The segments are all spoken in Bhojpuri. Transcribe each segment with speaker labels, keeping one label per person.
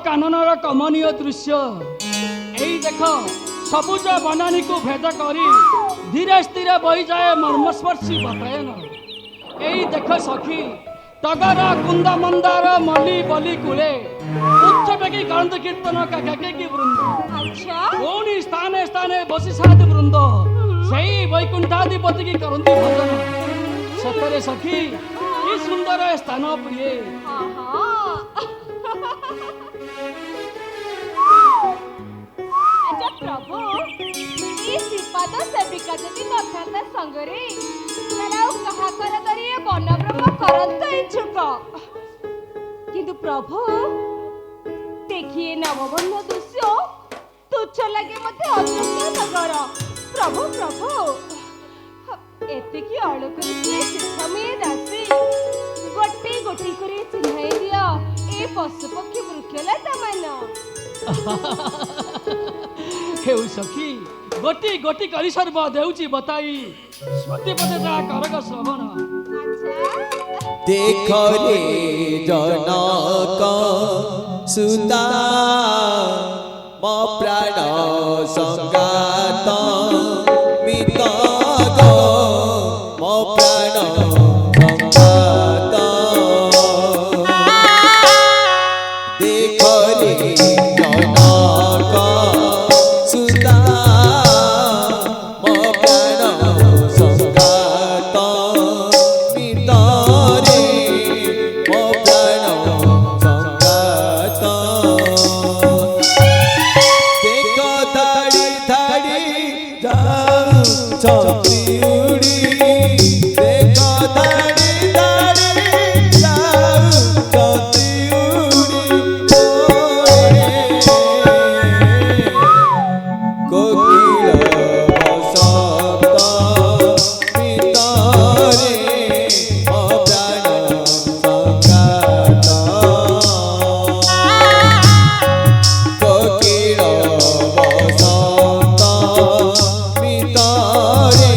Speaker 1: काननर कमनीय दृश्य यही देख सबुज बनानी को भेद करी धीरे स्थिर बही जाए मर्मस्पर्शी बतायन। यही देख सखी टगर कुंद मंदार मल्ली बलि कूले उच्चबेगी गंध कीर्तन की वृंद।
Speaker 2: अच्छा
Speaker 1: पुणी स्थाने स्थाने बसी साध वृंद सही वैकुंठाधिपति की करती भजन। सतरे सखी कि सुंदर स्थान प्रिय।
Speaker 2: अच्छा प्रभु ये श्रीपाद सेविका जदि नथाता संगरे ताराउ कहा कर करी वनब्रह्म करंत इच्छुक किंतु प्रभु देखिए नवबन्ध दृश्य तुच्छ लगे मते अयोग्य नगर। प्रभु प्रभु एतिकी अलकरी शिक्षमे दासी गोटी गोटी करे चिन्हाई दिया ए पशु पक्षी वृक्षलता मान।
Speaker 1: हेउ सखी गोटी गोटी करी सर्व देउची बताई स्मृति पदे ता करग श्रवण।
Speaker 3: देख रे जनक सुता मो प्राण संगात मित गो मो प्राण संगात। देख रे जनक सुता मो प्राण संगात मित रे मो प्राण संगात। देख धाड़ी धाड़ी जाऊ छत्री उड़ी देख धाड़ी धाड़ी जाऊ छत्री उड़ी कोकिल बसंत मितरे मो प्राण संगात। कोकिल बसंत मितरे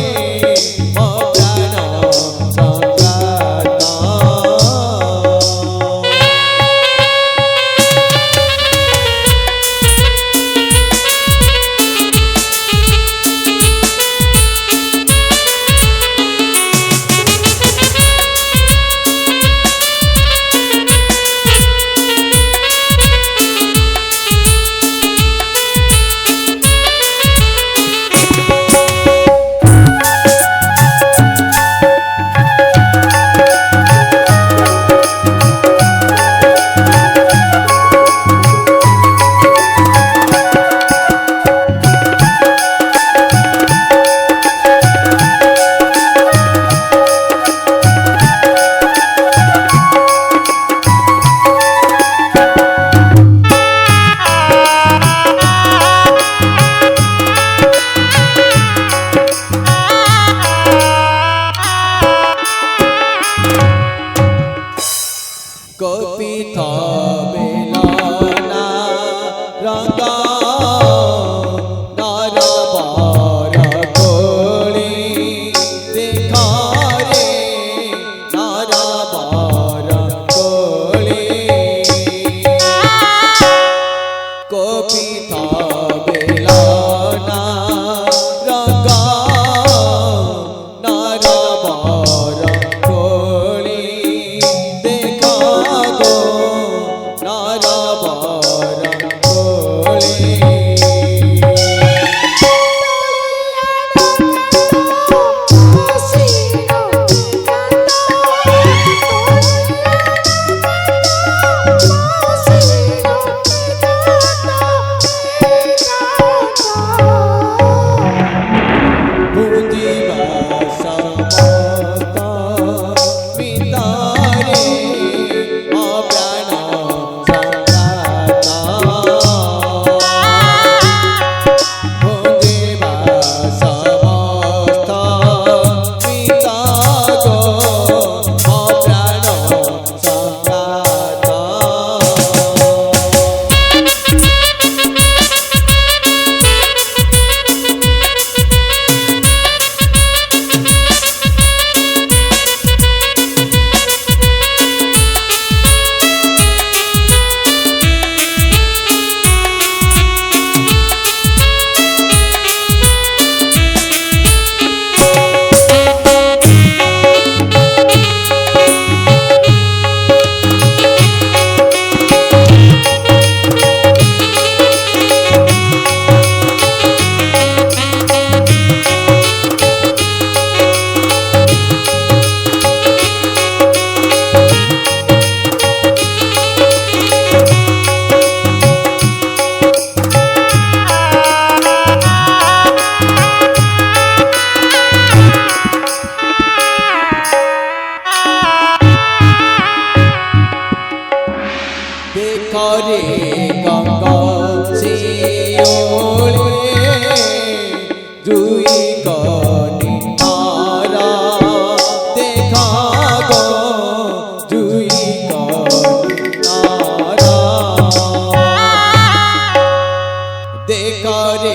Speaker 3: करे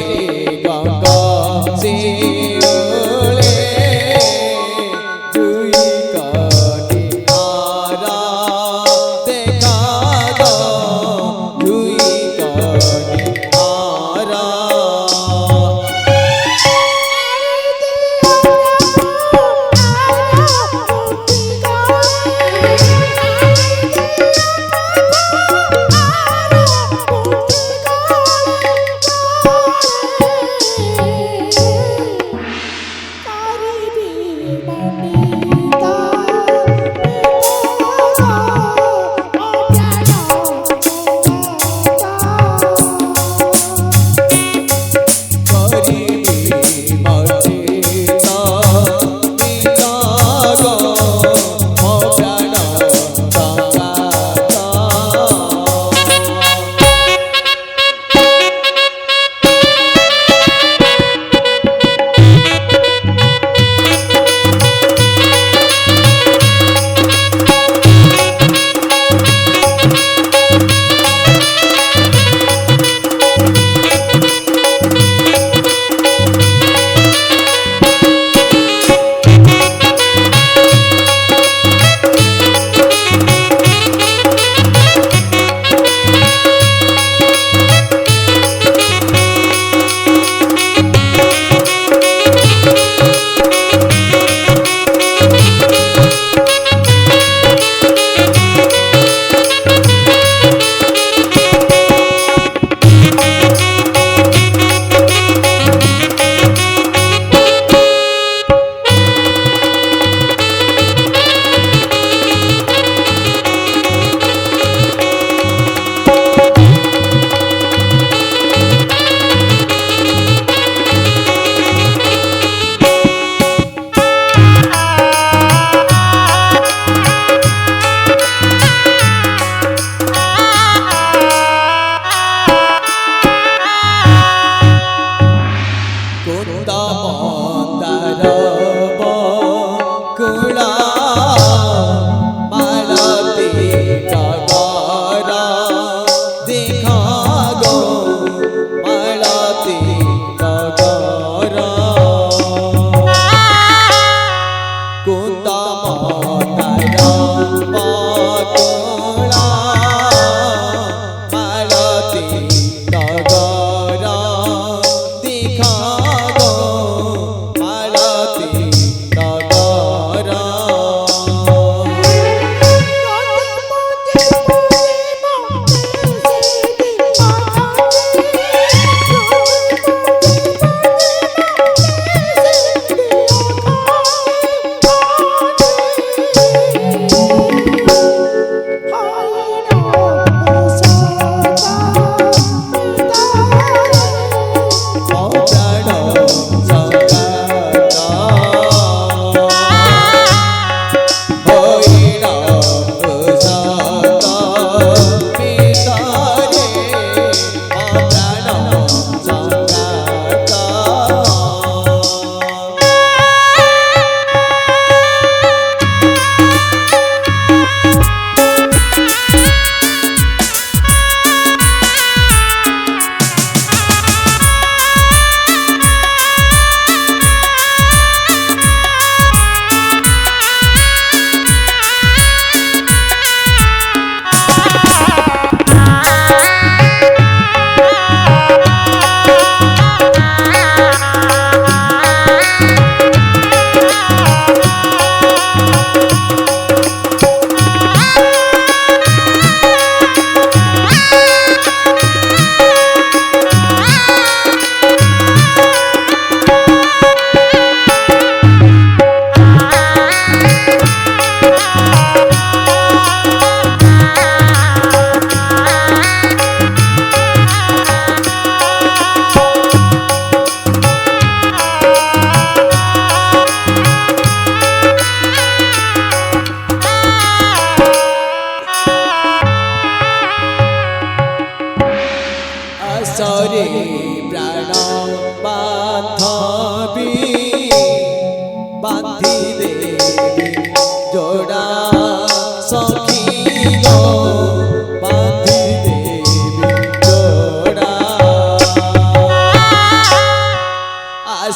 Speaker 3: गंगा शिरोले दुई कटी हारा देखा दो दुई कटी हारा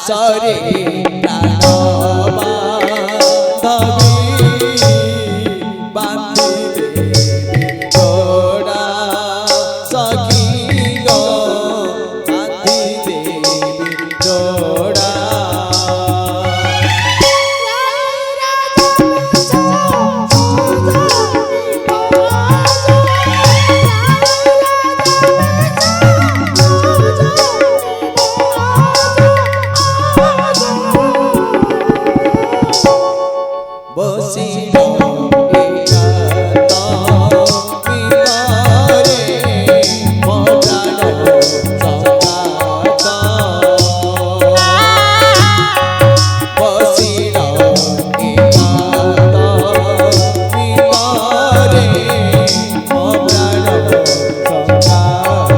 Speaker 3: ପାଶରେ ପ୍ରାଣ ବାନ୍ଧବି ବାନ୍ଧିଦେବି ଯୋଡ଼ା ସଖୀ ଗୋ ବାନ୍ଧିଦେବି ଯୋଡ଼ା বসিল একাত ভিতরে মরার সঙ্গাত বসিল একাত ভিতরে মরার সঙ্গাত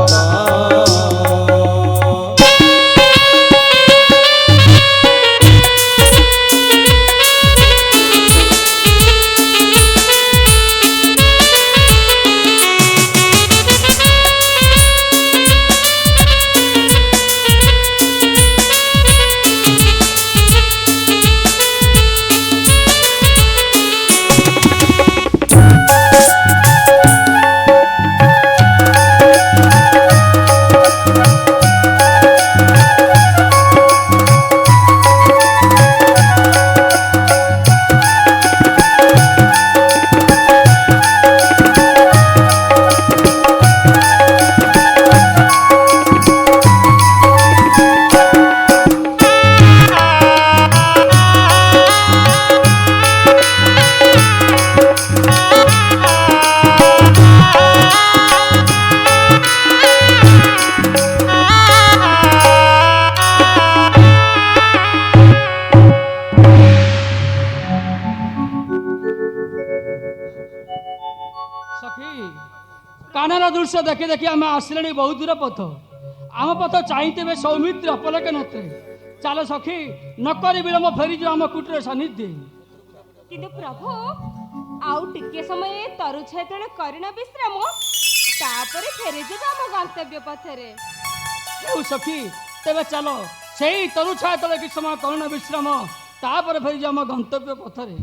Speaker 1: सखी कानार दृश्य देखी देखी आम आसले बहुत दूर पथ आम पथ चाहिए सौमित्र अपलक नते चल सखी नकर विलम्ब फेरी जो आम कुटीर सानिध्य
Speaker 2: କିନ୍ତୁ ପ୍ରଭୁ ଆଉ ଟିକେ ସମୟ ତରୁଛା ଯେତେବେଳେ କରିନ ବିଶ୍ରାମ ତାପରେ ଫେରିଯିବା ଆମ ଗନ୍ତବ୍ୟ ପଥରେ।
Speaker 1: ହେଉ ସଖୀ ତେବେ ଚାଲ ସେଇ ତରୁଛା ତଳେ କିଛି ସମୟ କରୁଣ ବିଶ୍ରାମ ତାପରେ ଫେରି ଆମ ଗନ୍ତବ୍ୟ ପଥରେ।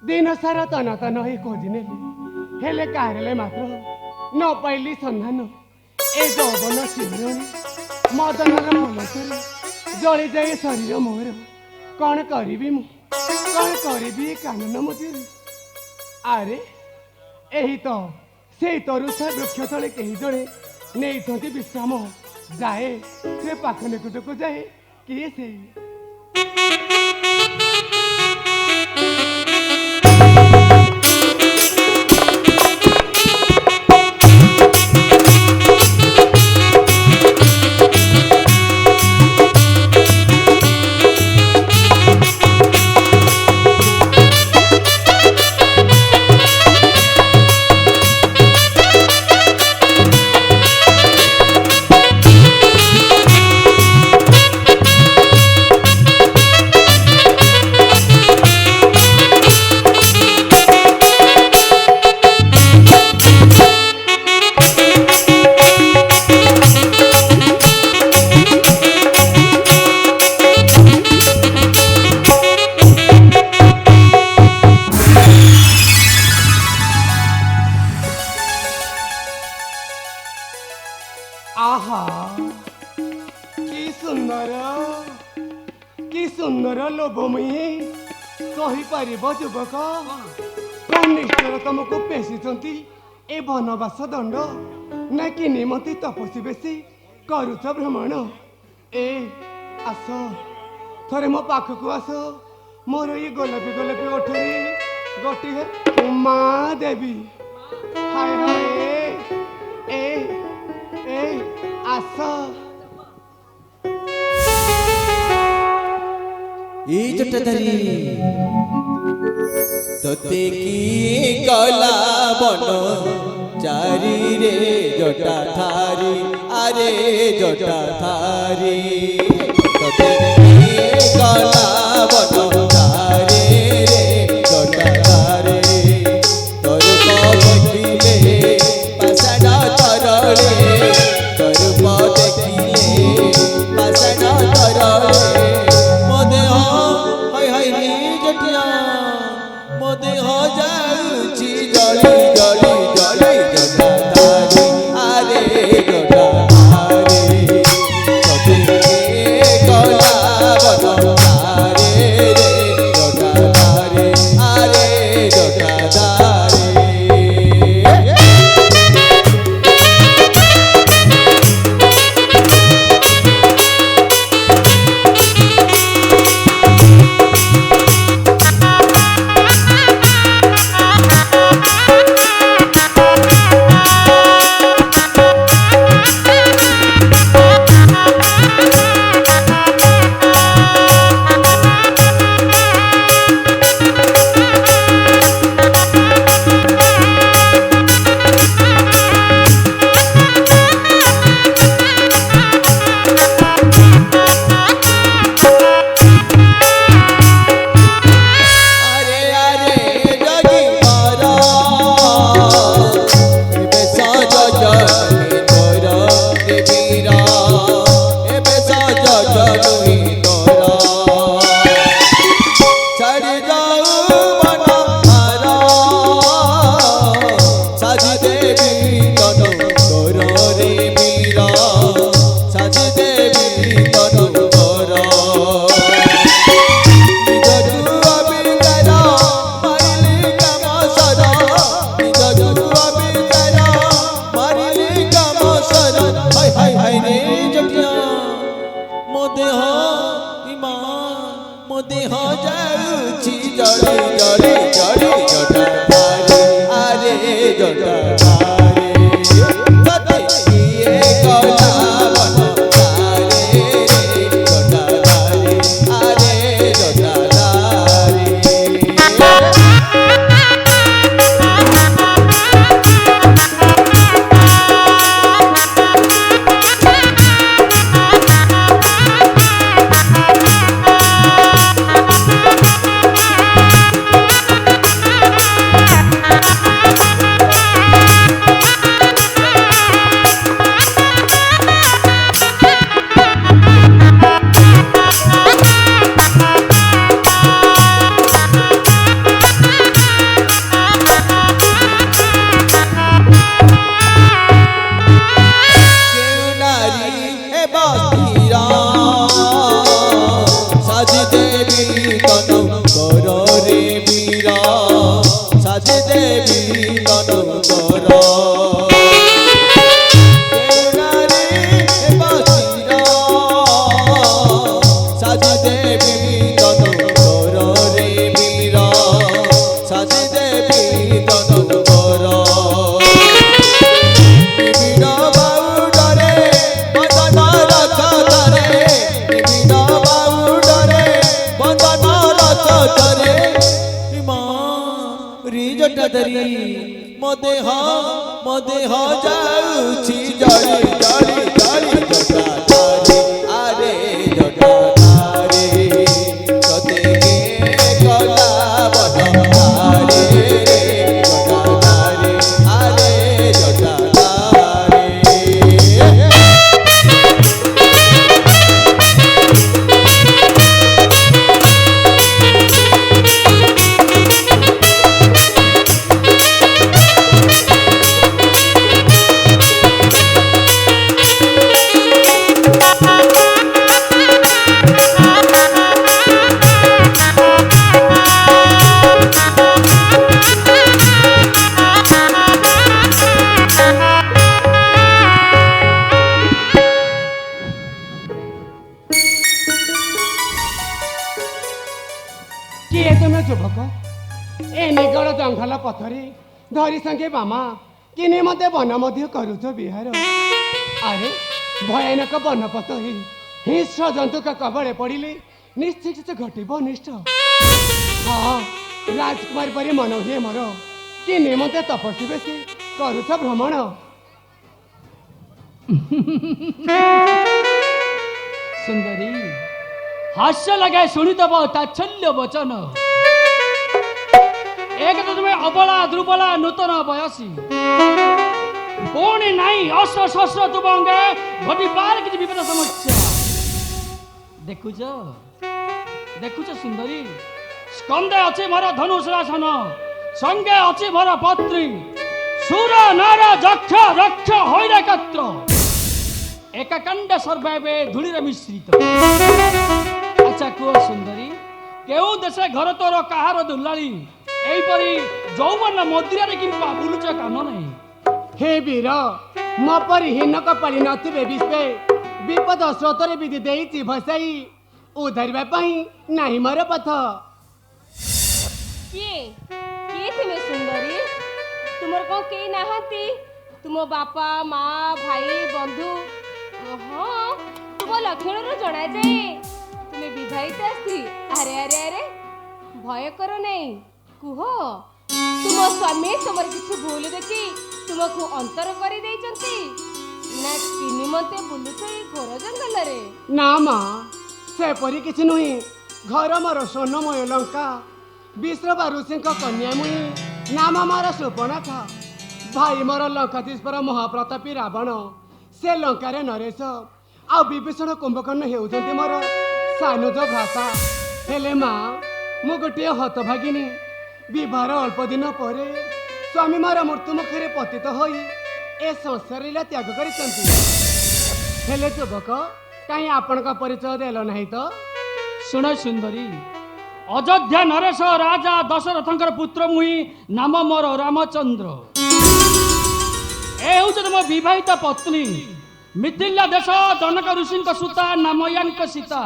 Speaker 4: दिन सारा तन तन ही खोजने हेले काहले मात्र न पाइली संधान ए जौवन शिवरणी मदनर फलसरे जली जाए शरीर मोर कौन करी मु कौन करी कानन मध्य आरे यही तो से तरुषा वृक्ष तले कहीं जड़े नहीं विश्राम जाए से पाख निकटक जाए किए से आहा कि सुंदर लोभमयी कही पारिब युवक कौन निष्ठर तुमको पेशिचंती ए बनवास दंड ना कि निमती तपस्वी बेसी करुच भ्रमण ए आस थरे मो पाखक आस मोर ये गोलापी गोलापी ओठरी गोटे उमा देवी हाय हाय ए ए आस
Speaker 3: ई जटाधारी तोते की कला बन चारी रे जटाधारी अरे जटाधारी तोते की कला बन चारी रे जटाधारी तोर को देखिले पासना तरले तोर को देखिले पासना तरले मोदे हाय हाय नी जटिया मोदे हो जाउची जली जली जली जटाधारी अरे जटाधारी तोते कला बनतारे रे जटाधारी अरे जटाधारी मोदे हो जाउची जड़ी जड़ी जड़ी जटाधारी अरे जटाधारी तते किए कला बनतारे रे जटाधारी अरे जटाधारी मोदे हो जाउची जड़ी जड़ी जड़ी जटाधारी अरे जटाधारी तते के कला बनतारे रे जटाधारी अरे जटाधारी
Speaker 4: ଏ ନିଗଡ଼ ଜଙ୍ଗଲ ପଥରେ ଧରି ସଙ୍ଗେ ମାମା କିନେ ମତେ ବନ ମଧ୍ୟ କରୁଛ ବିହାର। ଆରେ ଭୟାନକ ବନପତ ହିଂସ୍ର ଜନ୍ତୁଙ୍କ କବଳେ ପଡ଼ିଲେ ନିଶ୍ଚୟ କିଛି ଘଟିବ ନିଷ୍ଠ। ହଁ ରାଜକୁମାରୀ ପରି ମନ ହୁଏ ମୋର କିନେ ମତେ ତପସ୍ୱୀ ବେଶୀ କରୁଛ ଭ୍ରମଣ।
Speaker 1: सुंदरी हास्य लगे शुणिदब ताच्छल्य वचन। एक तो तुम्हें अबला दुर्बला नूतन बयसी पुणी नाई अस्त्र शस्त्र तुम अंगे घटी पार कि विपद समस्या देखुच देखुच सुंदरी स्कंदे अच्छे मोर धनुषरासन संगे अच्छे मोर पत्री सुर नार जक्ष रक्ष होइरे कत्र एकाकांड सर्वैवे धूलिरे मिश्रित। अच्छा कुह सुंदरी केउ देशे घर तोर कहार दुलाली एपरी जौवन मदिरारे किंवा बुलुच कान नहीं।
Speaker 4: हे वीर मो परी हीन कपाली नथिबे विश्वे विपद स्रोतरे विधि देइछि भसाई उधरबा पई नाही मोर पथ।
Speaker 2: किए किए तुमे सुंदरी तुमर को के नाहती तुम बापा माँ भाई बंधु हाँ तुम लक्षण जना जाए तुम्हें विवाहित स्त्री। अरे अरे अरे भय कर नहीं कुह तुम स्वामी तुम किसी भूल देखी तुमको अंतर कर ना कि निमंते बुलुछ घोर जंगल रे।
Speaker 4: ना माँ से परी किछि नुही घर मोर सोनमय लंका विश्रवा ऋषि कन्या मुही नाम मोर सुपर्णखा भाई मोर लंकाधीश्वर महाप्रतापी रावण से लंकारे नरेश आ विभीषण कुंभकर्ण हेउछन्ति मोर सानुज भाषा। हेले माँ मु गोटे हतभागिनी विवाहर अल्प दिन पर स्वामी मोर मृत्यु मुखे पतित होई ए संसार लीला त्याग करिसन्ति। हेले युवक कहीं आपण का परिचय देल नहीं तो।
Speaker 1: शुण सुंदरी अयोध्या नरेश राजा दशरथंकर पुत्र मुही नाम मोर रामचंद्र ए हूँ तुम विवाहित पत्नी मिथिला देश जनक ऋषि सुता नाम यांक सीता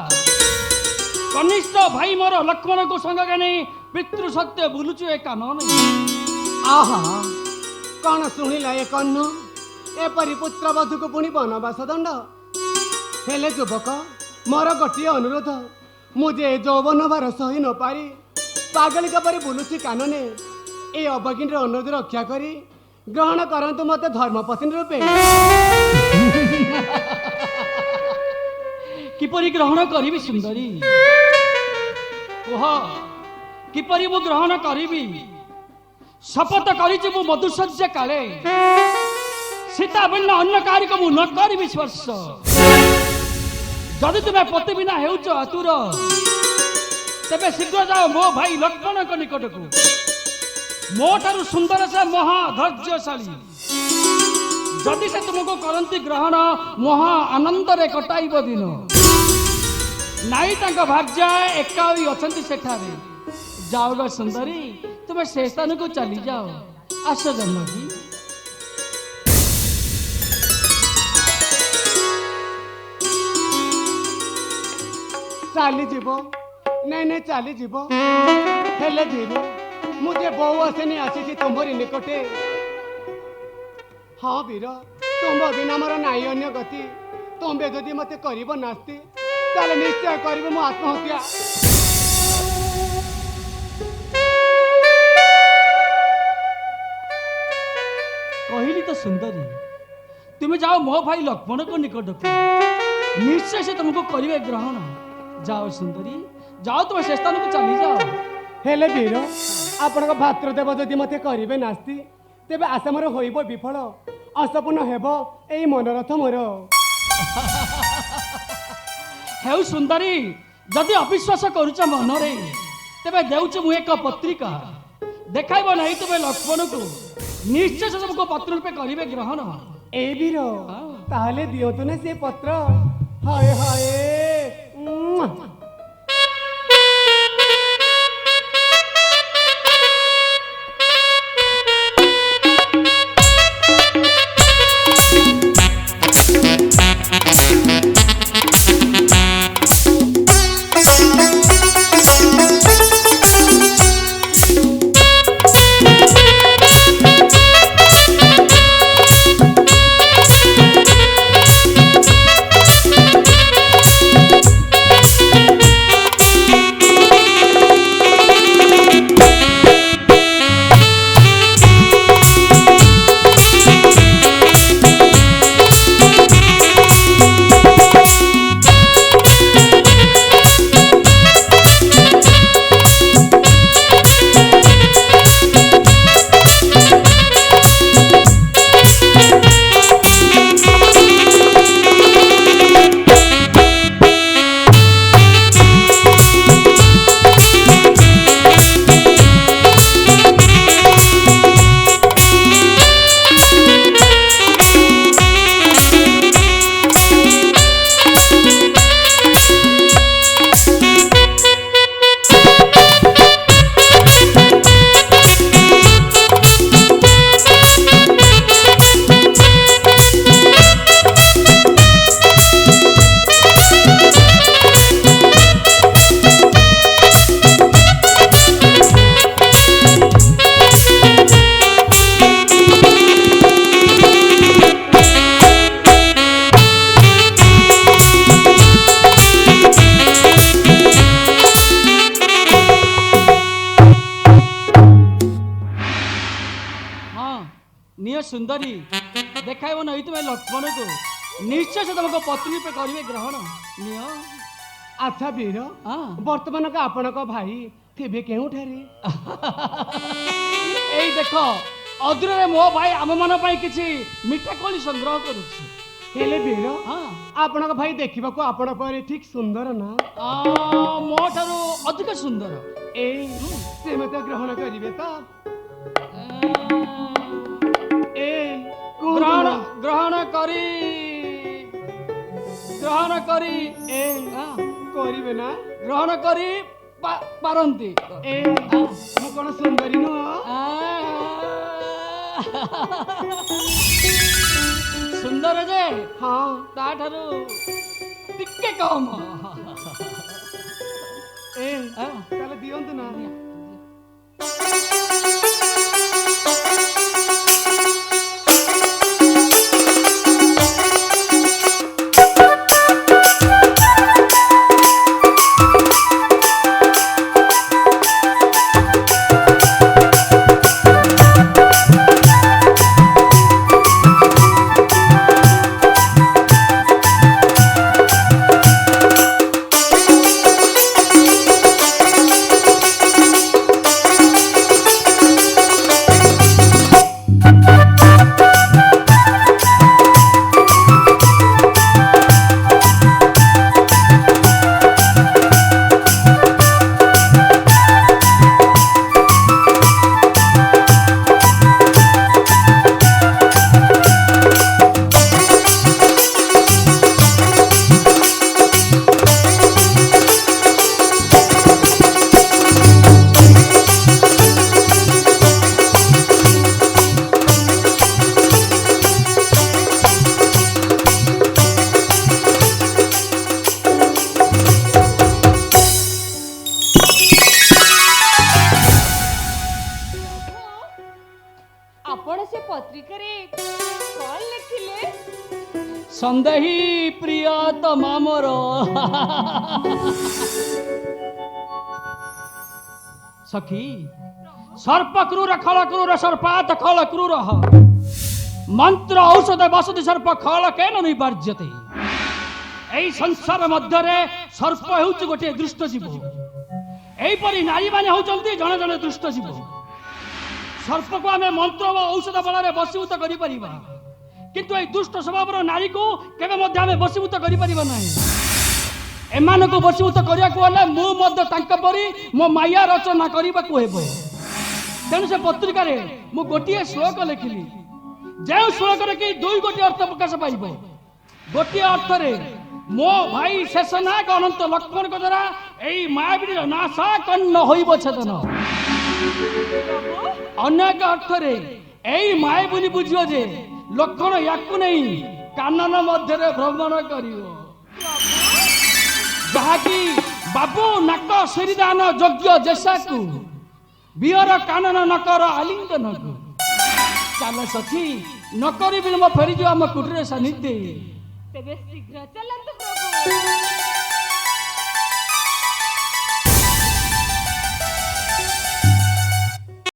Speaker 1: कनिष्ठ भाई मोर लक्ष्मण को संग नहीं पितृ सत्य बुलुचु ए कान नहीं।
Speaker 4: आहा कौन शुणिला ए कन्न एपरी पुत्र बधू को पुणी बनवास दंड। हेले युवक मोर गोटे अनुरोध मुझे यौवन भार सही न पारी पागलिका परी बुलुची कानने ए अवगिनी अनुरोध रक्षा करी ग्रहण करंतु मते धर्मपत्नी रूपे।
Speaker 1: किपरि ग्रहण करिबी सुंदरी ओह किपरि मु ग्रहण करिबी शपथ करिछि मु मधुसज्य काले सीता बिना अन्य कार्य को मु न करिबी स्पर्श। जदि तुम्हें पति बिना हेउच आतुर तेबे शीघ्र जाओ मो भाई लक्ष्मण को निकट को मो ठारू सुंदर से महा धैर्यशाली जदि से तुमको करंती ग्रहण महा आनंद रे कटाइब दिन नाई तांको भार्या एका होई अछंती सेठारे जाओ ग सुंदरी तुम्हें से स्थान को चली जाओ। आस जन्मजी
Speaker 4: चाली जीव नहीं नहीं चाली जीव हेले धीरे मुझे बहु आसेनी आसी तुम्हारी निकटे। हाँ वीर तुम बिना मोर नाई अन्य गति तुम्हें जदि मत कर नास्ती ताले निश्चय करिबे मो आत्महत्या।
Speaker 1: कहली तो सुंदरी तुम्हें जाओ मो भाई लक्ष्मण को निकट को निश्चय से तुमको करिवे ग्रहण। जाओ सुंदरी जाओ तुम से स्थान को चली जाओ।
Speaker 4: हेले वीर आपण भातृदेव जदि मत करिवे नास्ती तेबे आशा मोर होइब विफल असपूर्ण हेब एई मनोरथ मोर।
Speaker 1: हेउ सुंदरी जदि अविश्वास करुच मन रे तेबे देउछ मु एक पत्रिका देखाइब नहीं तुम्हें लक्ष्मण को निश्चय से तुमको पत्र रूपे करिवे ग्रहण।
Speaker 4: ए वीर ताहले दियतु ने से पत्र। हाय हाय
Speaker 1: सुंदरी देखाइब नहीं तुम्हें लक्ष्मण को निश्चय से तुमको पत्नी पे करिवे ग्रहण नियो।
Speaker 4: अच्छा वीर
Speaker 1: हाँ।
Speaker 4: वर्तमान का आपण को भाई थे केउठारे
Speaker 1: एई देख अदूरे मो भाई आम मन किसी मिठा कोली संग्रह करुछि।
Speaker 4: हेले वीर
Speaker 1: हाँ
Speaker 4: आपण को भाई देखा को आपण पर ठीक सुंदर ना
Speaker 1: मो ठारू अधिक सुंदर
Speaker 4: ए से मते ग्रहण करिवे तो ए
Speaker 1: ग्रहण ग्रहण करी
Speaker 4: ए
Speaker 1: हाँ,
Speaker 4: करिवे ना
Speaker 1: ग्रहण करी पारंती
Speaker 4: ए मु कोन सुंदरी नो
Speaker 1: सुंदर जे
Speaker 4: हाँ
Speaker 1: ता ठारू टिके कम
Speaker 4: ए
Speaker 1: हाँ।
Speaker 4: ताले दियंतु ना
Speaker 2: आपण से पत्रिकारे कौन लिखिले
Speaker 1: संदेही प्रियतमा मोर सखी सर्प क्रूर खल क्रूर सर्पात खल क्रूर मंत्र औषध वसति सर्प खल केन निवर्ज्यते। एई संसार मध्यरे सर्प हेउछि गोटे दुष्ट जीव एहीपरि नारी माने होउचंती जणे जणे दुष्ट जीव। सर्प को आम मंत्र व औषध बल बशीभूत कर किंतु ए दुष्ट स्वभाव नारी को केवे मध्य आम बशीभूत कर एमान को बशीभूत करने मुझे मो माया रचना करने को हेब। तेणु से पत्रिका मु गोटे श्लोक लिखिली जो श्लोक कि दुई गोटे अर्थ प्रकाश पाइब। गोटे अर्थ रे मो भाई शेषनाग अनंत लक्ष्मण को द्वारा यही मायावी नाशा कन्न होइब छेदन। अनेक अर्थ रे यही माया बोली बुझियो जे लक्षण याकू नहीं कानन मध्य भ्रमण करियो जहाँकि बाबू नाक श्रीदान योग्य जेसाकू बियर कानन नकर आलिंगन को चल सखी नकरी बिल फेरी जो आम कुटीर सानिध्य
Speaker 2: तेबे शीघ्र चलंतु प्रभु।